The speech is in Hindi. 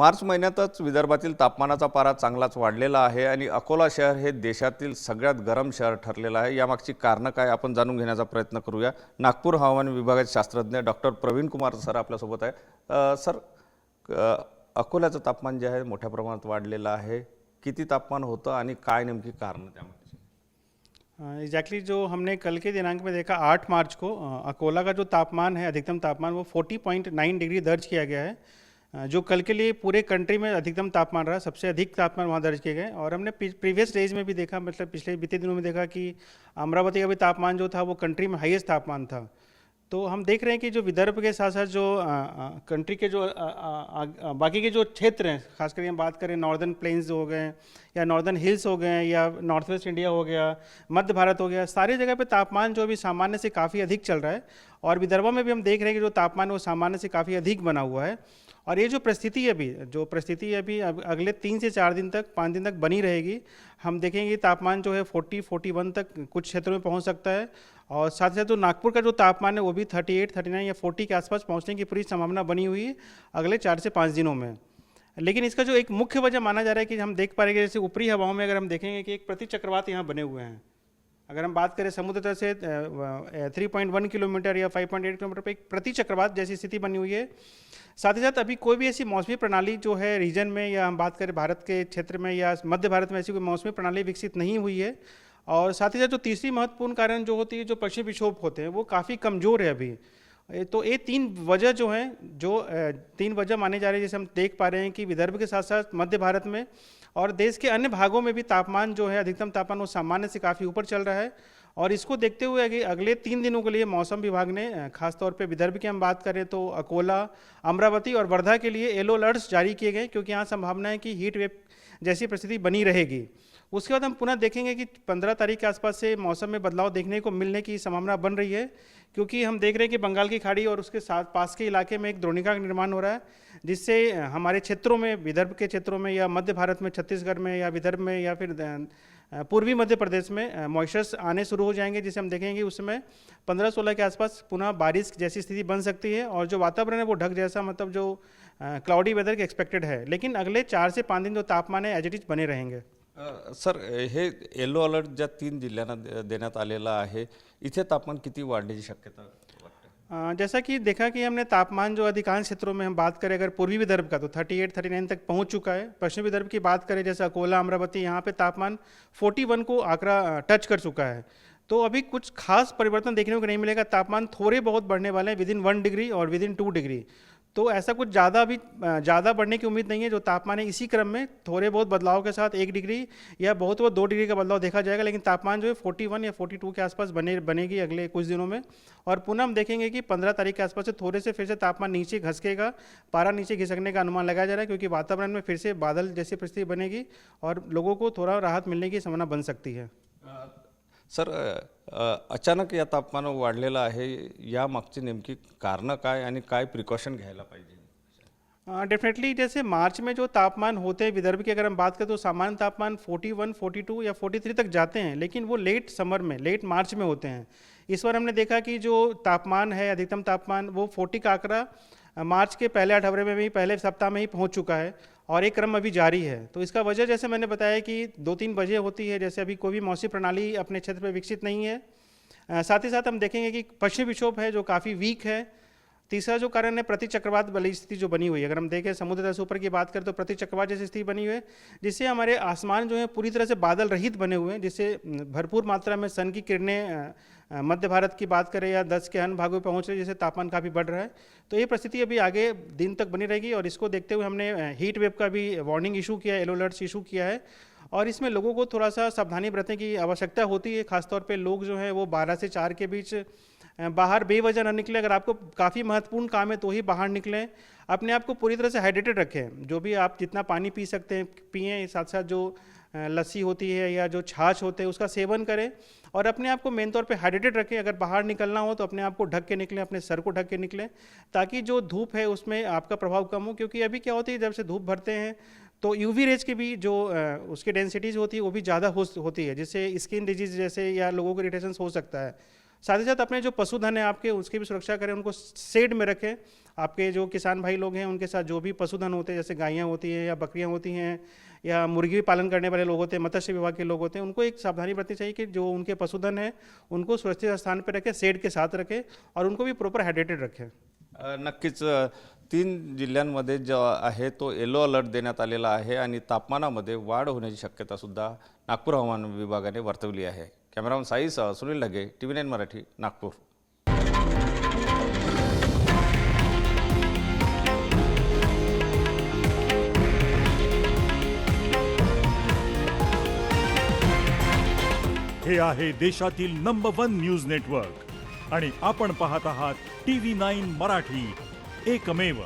मार्च महिन्यातच विदर्भातील तापमानाचा पारा चांगलाच वाढलेला आहे आणि अकोला शहर हे देशातील सगळ्यात गरम शहर ठरलेलं आहे। यामागची कारणं काय आपण जाणून घेण्याचा प्रयत्न करूया। नागपूर हवामान विभागाचे शास्त्रज्ञ डॉक्टर प्रवीण कुमार सर आपल्यासोबत आहे। सर, अकोल्याचं तापमान जे आहे मोठ्या प्रमाणात वाढलेलं आहे, किती तापमान होतं आणि काय नेमकी कारणं त्यामागची? एग्जैक्टली जो हमने कल के दिनांक में देखा 8 मार्च को अकोला का जो तापमान है, अधिकतम तापमान वो 40.9 डिग्री दर्ज किया गया है। जो कल के लिए पूरे कंट्री में अधिकतम तापमान रहा, सबसे अधिक तापमान वहाँ दर्ज किए गए। और हमने प्रीवियस डेज में भी देखा, मतलब पिछले बीते दिनों में देखा कि अमरावती का भी तापमान जो था वो कंट्री में हाईएस्ट तापमान था। तो हम देख रहे हैं कि जो विदर्भ के साथ साथ जो कंट्री के जो बाकी के जो क्षेत्र हैं, खासकर हम बात करें नॉर्दर्न प्लेन्स हो गए या नॉर्दर्न हिल्स हो गए या नॉर्थ वेस्ट इंडिया हो गया, मध्य भारत हो गया, सारी जगह पे तापमान जो अभी सामान्य से काफ़ी अधिक चल रहा है। और विदर्भ में भी हम देख रहे हैं कि जो तापमान है वो सामान्य से काफ़ी अधिक बना हुआ है। और ये जो परिस्थिति है अभी अगले 3 से 4 दिन तक, 5 दिन तक बनी रहेगी। हम देखेंगे तापमान जो है 40-41 तक कुछ क्षेत्रों में पहुंच सकता है। और साथ ही साथ जो नागपुर का जो तापमान है वो भी 38, 39 या 40 के आसपास पहुंचने की पूरी संभावना बनी हुई है अगले 4 से 5 दिनों में। लेकिन इसका जो एक मुख्य वजह माना जा रहा है कि हम देख पा रहे हैं कि जैसे ऊपरी हवाओं में अगर हम देखेंगे कि एक प्रतिचक्रवात यहाँ बने हुए हैं। अगर हम बात करें समुद्र तल से 3.1 किलोमीटर या 5.8 किलोमीटर पर एक प्रतिचक्रवात जैसी स्थिति बनी हुई है। साथ ही साथ अभी कोई भी ऐसी मौसमी प्रणाली जो है रीजन में, या हम बात करें भारत के क्षेत्र में या मध्य भारत में, ऐसी कोई मौसमी प्रणाली विकसित नहीं हुई है। और साथ ही साथ जो तीसरी महत्वपूर्ण कारण जो होती है, जो पश्चिमी विक्षोभ होते हैं, वो काफ़ी कमज़ोर है अभी। तो ये 3 वजह जो हैं, जो 3 वजह माने जा रहे हैं, जैसे हम देख पा रहे हैं कि विदर्भ के साथ साथ मध्य भारत में और देश के अन्य भागों में भी तापमान जो है, अधिकतम तापमान वो सामान्य से काफ़ी ऊपर चल रहा है। और इसको देखते हुए अगले 3 दिनों के लिए मौसम विभाग ने खासतौर पे विदर्भ की हम बात करें तो अकोला, अमरावती और वर्धा के लिए येलो अलर्ट्स जारी किए गए, क्योंकि यहाँ संभावना है कि हीट वेव जैसी परिस्थिति बनी रहेगी। उसके बाद हम पुनः देखेंगे कि 15 तारीख के आसपास से मौसम में बदलाव देखने को मिलने की संभावना बन रही है, क्योंकि हम देख रहे हैं कि बंगाल की खाड़ी और उसके साथ पास के इलाके में एक द्रोणिका का निर्माण हो रहा है, जिससे हमारे क्षेत्रों में, विदर्भ के क्षेत्रों में या मध्य भारत में, छत्तीसगढ़ में या विदर्भ में या फिर पूर्वी मध्य प्रदेश में मॉइस्चर्स आने शुरू हो जाएंगे, जिसे हम देखेंगे उस समय 15-16 के आसपास पुनः बारिश जैसी स्थिति बन सकती है। और जो वातावरण है वो ढक जैसा, मतलब जो क्लाउडी वेदर के एक्सपेक्टेड है। लेकिन अगले 4 से 5 दिन जो तापमान है एज इट इज बने रहेंगे। सर, हे येलो अलर्ट ज्या 3 जिल्ह्यांना देण्यात आलेला आहे, इथे तापमान किती वाढण्याची शक्यता वाटते? जैसा कि देखा कि हमने तापमान जो अधिकांश क्षेत्रों में हम बात करें, अगर पूर्वी विदर्भ का तो 38-39 तक पहुंच चुका है। पश्चिमी विदर्भ की बात करें जैसे अकोला, अमरावती, यहाँ पे तापमान 41 को आंकड़ा टच कर चुका है। तो अभी कुछ खास परिवर्तन देखने को नहीं मिलेगा। तापमान थोड़े बहुत बढ़ने वाले हैं, विदिन 1 डिग्री और विदिन 2 डिग्री। तो ऐसा कुछ ज़्यादा बढ़ने की उम्मीद नहीं है। जो तापमान है इसी क्रम में थोड़े बहुत बदलाव के साथ 1 डिग्री या बहुत 2 डिग्री का बदलाव देखा जाएगा। लेकिन तापमान जो है 41 या 42 के आसपास बनेगी अगले कुछ दिनों में। और पुनः हम देखेंगे कि 15 तारीख के आसपास से थोड़े से फिर से तापमान नीचे घसकेगा, पारा नीचे खिसकने का अनुमान लगाया जा रहा है, क्योंकि वातावरण में फिर से बादल जैसी परिस्थिति बनेगी और लोगों को थोड़ा राहत मिलने की संभावना बन सकती है। सर, अचानक या तापमान वाढलेलं आहे, या मागची नेमकी कारणं काय आणि काय प्रिकॉशन घ्यायला पाहिजे? डेफिनेटली जैसे मार्च में जो तापमान होते हैं विदर्भ की अगर हम बात करें तो सामान्य तापमान 41, 42 या 43 तक जाते हैं, लेकिन वो लेट समर में, लेट मार्च में होते हैं। इस बार हमने देखा कि जो तापमान है, अधिकतम तापमान वो 40 का आंकड़ा मार्च के पहले 8 हफ्ते में भी, पहले सप्ताह में ही पहुंच चुका है और एक क्रम अभी जारी है। तो इसका वजह जैसे मैंने बताया कि 2-3 वजह होती है। जैसे अभी कोई भी मौसमी प्रणाली अपने क्षेत्र में विकसित नहीं है। साथ ही साथ हम देखेंगे कि पश्चिमी विक्षोभ है जो काफ़ी वीक है। तीसरा जो कारण है प्रतिचक्रवात वाली स्थिति जो बनी हुई है। अगर हम देखें समुद्र तल से ऊपर की बात करें तो प्रतिचक्रवात जैसी स्थिति बनी हुई है, जिससे हमारे आसमान जो है पूरी तरह से बादल रहित बने हुए हैं, जिससे भरपूर मात्रा में सन की किरणें मध्य भारत की बात करें या 10 के अन्य भागों में पहुंच रही है, जिससे तापमान काफ़ी बढ़ रहा है। तो ये परिस्थिति अभी आगे दिन तक बनी रहेगी। और इसको देखते हुए हमने हीट वेव का भी वार्निंग इशू किया है, येलो अलर्ट्स इशू किया है। और इसमें लोगों को थोड़ा सा सावधानी बरतने की आवश्यकता होती है। खासतौर पे लोग जो हैं वो 12 से 4 के बीच बाहर बेवजह न निकलें। अगर आपको काफ़ी महत्वपूर्ण काम है तो ही बाहर निकलें। अपने आप को पूरी तरह से हाइड्रेटेड रखें। जो भी आप जितना पानी पी सकते हैं पिएँ, साथ साथ जो लस्सी होती है या जो छाछ होते हैं उसका सेवन करें। और अपने आप को मेन तौर पे हाइड्रेटेड रखें। अगर बाहर निकलना हो तो अपने आप को ढक के निकलें, अपने सर को ढक के निकलें, ताकि जो धूप है उसमें आपका प्रभाव कम हो। क्योंकि अभी क्या होती है, जब से धूप भरते हैं तो यूवी रेज की भी जो उसकी डेंसिटीज़ होती है वो भी ज़्यादा होती है, जिससे स्किन डिजीज़ जैसे या लोगों को इरिटेशन हो सकता है। साथ ही साथ अपने जो पशुधन है आपके, उसकी भी सुरक्षा करें, उनको शेड में रखें। आपके जो किसान भाई लोग हैं उनके साथ जो भी पशुधन होते हैं, जैसे गायें होती हैं या बकरियां होती हैं या मुर्गी पालन करने वाले लोग होते हैं, मत्स्य विभाग के लोग होते हैं, उनको एक सावधानी बरतनी चाहिए कि जो उनके पशुधन है उनको सुरक्षित स्थान पर रखें, शेड के साथ रखें और उनको भी प्रॉपर हायड्रेटेड रखें। नक्कीच 3 जिल्ह्यांमध्ये जो आहे तो येलो अलर्ट देण्यात आलेला आहे आणि तापमानामध्ये वाढ होण्याची शक्यता सुद्धा नागपूर हवामान विभागाने वर्तवली आहे. कॅमेरामन साईसह सुनील ढगे, TV9 मराठी, नागपूर. हे आहे देशातील नंबर 1 न्यूज नेटवर्क आणि आपण पाहत आहात TV9 मराठी, एकमेव.